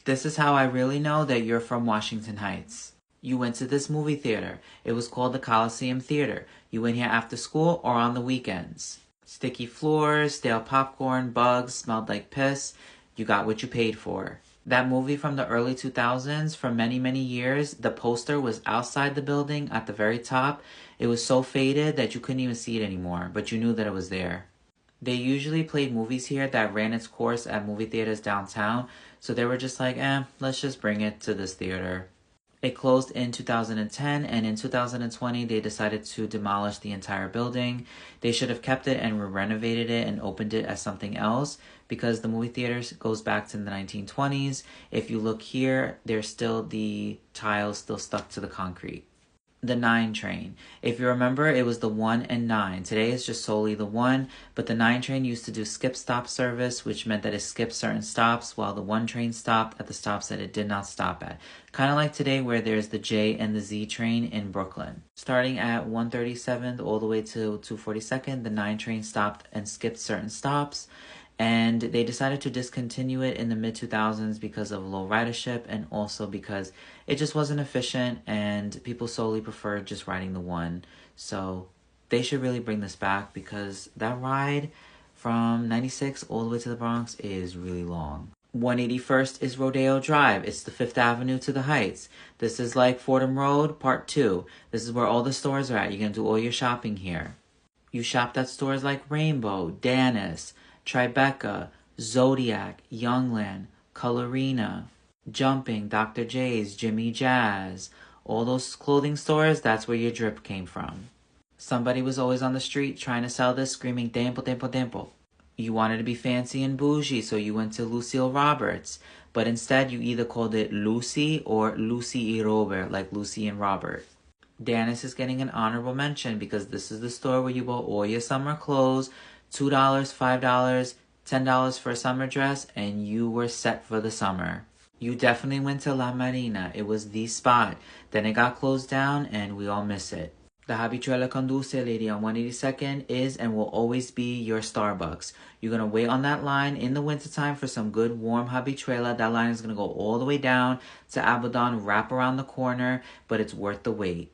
This is how I really know that you're from Washington Heights. You went to this movie theater. It was called the Coliseum Theater. You went here after school or on the weekends. Sticky floors, stale popcorn, bugs, smelled like piss. You got what you paid for. That movie from the early 2000s, for many, many years, the poster was outside the building at the very top. It was so faded that you couldn't even see it anymore, but you knew that it was there. They usually played movies here that ran its course at movie theaters downtown, so they were just like, let's just bring it to this theater. It closed in 2010, and in 2020, they decided to demolish the entire building. They should have kept it and renovated it and opened it as something else because the movie theaters goes back to the 1920s. If you look here, there's still the tiles still stuck to the concrete. The 9 train. If you remember, it was the 1 and 9. Today it's just solely the 1, but the 9 train used to do skip stop service, which meant that it skipped certain stops while the 1 train stopped at the stops that it did not stop at. Kind of like today where there's the J and the Z train in Brooklyn. Starting at 137th all the way to 242nd, the 9 train stopped and skipped certain stops. And they decided to discontinue it in the mid-2000s because of low ridership and also because it just wasn't efficient and people solely preferred just riding the 1. So they should really bring this back because that ride from 96 all the way to the Bronx is really long. 181st is Rodeo Drive. It's the 5th Avenue to the Heights. This is like Fordham Road, Part 2. This is where all the stores are at. You're going to do all your shopping here. You shopped at stores like Rainbow, Danis, Tribeca, Zodiac, Youngland, Colorina, Jumping, Dr. J's, Jimmy Jazz. All those clothing stores, that's where your drip came from. Somebody was always on the street trying to sell this, screaming, "Tempo, tempo, tempo." You wanted to be fancy and bougie, so you went to Lucille Roberts. But instead, you either called it Lucy or Lucy y Robert, like Lucy and Robert. Danis is getting an honorable mention because this is the store where you bought all your summer clothes, $2, $5, $10 for a summer dress, and you were set for the summer. You definitely went to La Marina. It was the spot. Then it got closed down, and we all miss it. The Habichuela con Dulce lady on 182nd is and will always be your Starbucks. You're going to wait on that line in the wintertime for some good warm habichuela. That line is going to go all the way down to Abaddon, wrap around the corner, but it's worth the wait.